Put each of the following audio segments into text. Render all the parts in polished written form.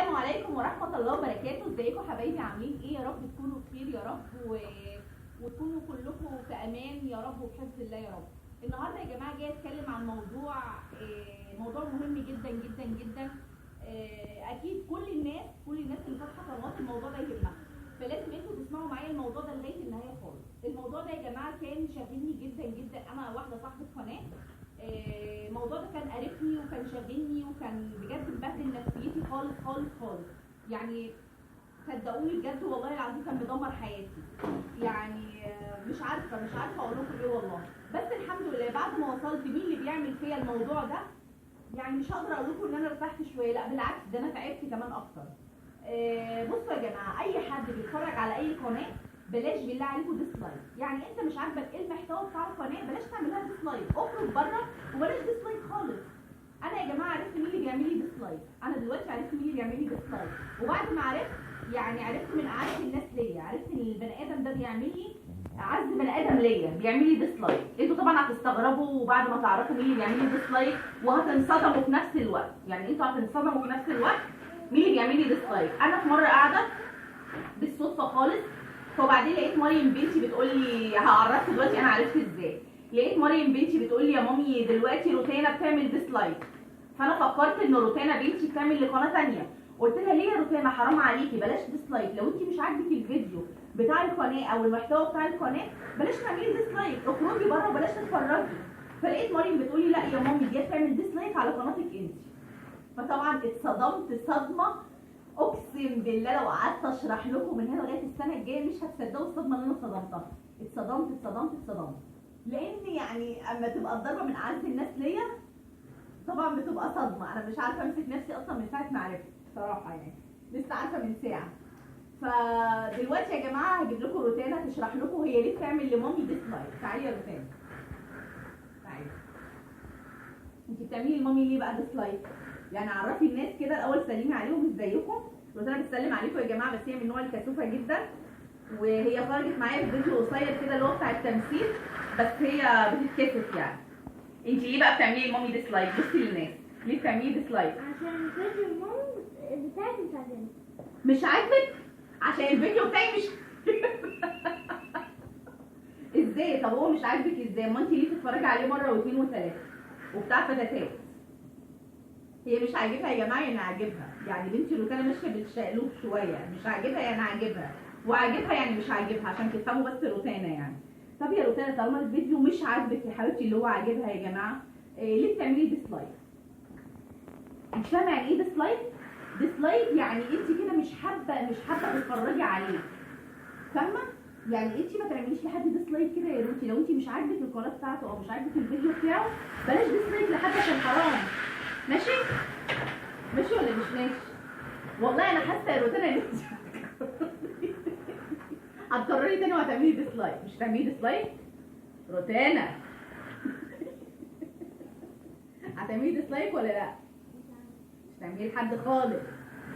السلام عليكم ورحمة الله وبركاته. ازيكم حبايبي؟ عاملين ايه؟ يا رب تكونوا بخير يا رب وتكونوا كلكم في امان يا رب وبحفظ الله يا رب. النهارده يا جماعة جاي اتكلم عن موضوع مهم جدا جدا جدا. اكيد كل الناس اللي فاتحة قنوات الموضوع ده يهمها، فلازم انتوا تسمعوا معايا الموضوع ده لغاية النهاية خالص. الموضوع ده يا جماعة كان شاغلني جدا جدا، انا واحدة صاحبة قناة. الموضوع ده كان قرفني وكان شاغلني وكان بجد مبهدل نفسيتي خالص خالص خالص. يعني صدقوني بجد والله العظيم كان مدمر حياتي. يعني مش عارفه اقول لكم ايه والله. بس الحمد لله بعد ما وصلت مين اللي بيعمل فيا الموضوع ده، يعني مش هقدر اقول لكم ان انا ارتحت شويه، لا بالعكس ده انا تعبت كمان اكتر. بصوا يا جماعه، اي حد بيتفرج على اي قناه بلاش بالله عليكم ديسلايك. يعني انت مش عاجبك ايه المحتوى بتاع القناه بلاش تعملها ديسلايك، اخرج بره وبلاش ديسلايك خالص. انا يا جماعه عرفت مين اللي بيعمل لي ديسلايك، انا دلوقتي عرفت مين اللي بيعمل لي ديسلايك. وبعد ما عرفت يعني عرفت من اعز الناس ليا، عرفت ان البني ادم ده بيعمل لي اعز بني ادم ليا بيعمل لي ديسلايك. انتوا طبعا هتستغربوا بعد ما تعرفوا مين اللي بيعمل لي ديسلايك وهتنصدموا في نفس الوقت. يعني انتوا هتنصدموا في نفس الوقت مين اللي بيعمل لي ديسلايك. انا في مره قاعده بالصدفه خالص، فبعدين لقيت مريم بنتي بتقول لي، هعرفكم دلوقتي انا عرفت ازاي. لقيت مريم بنتي بتقول لي يا مامي دلوقتي روتانا بتعمل ديسلايك. فانا فكرت ان روتانا بنتي بتعمل لقناه ثانيه، قلت لها ليه يا روتانا حرام عليكي بلاش ديسلايك. لو انت مش عاجبك الفيديو بتاع القناه او المحتوى بتاع القناه بلاش تعملي ديسلايك، اخرجي بره وبلاش تتفرجي. فلقيت مريم بتقول لي لا يا مامي دي بتعمل ديسلايك على قناتك انت. فطبعا اتصدمت صدمه، اقسم بالله لو قعدت اشرح لكم من هنا لغايه السنه الجايه مش هتصدقوا الصدمه اللي انا اتصدمتها. اتصدمت لان يعني اما تبقى الضربه من اعز الناس ليا طبعا بتبقى صدمه. انا مش عارفه امسك نفسي اصلا من ساعه ما عرفت بصراحه، يعني لسه عارفه من ساعه. فدلوقتي يا جماعه هجيب لكم روتانا تشرح لكم هي ليه بتعمل لمامي ديسلايك. تعالي يا روتانا، تعالي. انت بتعملي لمامي ليه بقى ديسلايك؟ يعني عرفي الناس كده الاول، سلمي عليهم ازيكم. روتانا بتسلم عليكم يا جماعه، بس هي من نوع الكسوفه جدا، وهي خرجت معايا في فيديو قصير كده اللي هو بتاع التمثيل، بس هي بتتكسف. يعني انت ليه بقى بتعملي لمامي ديسلايك؟ بصي للناس ليه بتعملي ديسلايك؟ عشان فيديو المام بتاعك مش عاجبني. مش عاجبك؟ عشان الفيديو بتاعي مش ازاي؟ طب هو مش عاجبك ازاي؟ ما انت ليه بتتفرجي عليه مره واثنين وثلاثه وبتاع فتاتات؟ هي مش عاجبها يا جماعه يعني عاجبها. يعني بنتي روتانا ماشيه بالشقلوب شويه، مش عاجبها يعني عاجبها، وعاجبها يعني مش عاجبها، عشان تفهموا بس روتانا يعني. طب يا روتانا طالما الفيديو مش عاجبك يا حبيبتي اللي هو عاجبها يا جماعه، ليه بتعملي ديسلايك؟ مش فاهمه يعني ايه ديسلايك؟ ديسلايك يعني انت كده مش حابه تتفرجي عليه، فاهمه؟ يعني انت ما تعمليش لحد ديسلايك كده يا روتي. لو انت مش عاجبك القناه بتاعته او مش عاجبك الفيديو بتاعه بلاش ديسلايك لحد، عشان حرام. ماشي ولا مش ماشي؟ والله انا حاسه يا روتانا ان انت هتكرري تاني وهتعملي ديسلايك. مش هتعملي ديسلايك روتانا؟ هتعملي ديسلايك ولا لا؟ مش هتعملي لحد خالص.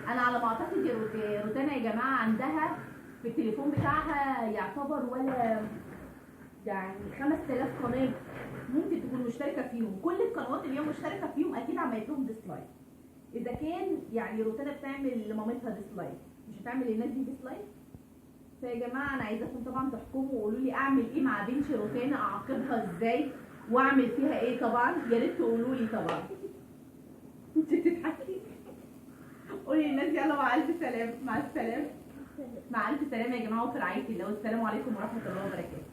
انا على ما اعتقد يا روتانا يا جماعه عندها في التليفون بتاعها يعتبر ولا يعني 5000 قناه ممكن تكون مشتركه فيهم. كل القنوات اللي هي مشتركه فيهم اكيد عملت لهم ديسلايك. اذا كان يعني روتانا بتعمل لمامتها ديسلايك مش هتعمل للناس دي ديسلايك؟ فيا جماعه انا عايزاكم طبعا تحكموا وقولوا لي اعمل ايه مع بنتي روتانا، اعاقبها ازاي واعمل فيها ايه. طبعا يا ريت تقولوا لي. طبعا انت بتضحكي. قولي للناس يلا مع الف سلامه. مع السلامه. مع الف سلامه يا جماعه، وفي رعايه الله، والسلام عليكم ورحمه الله وبركاته.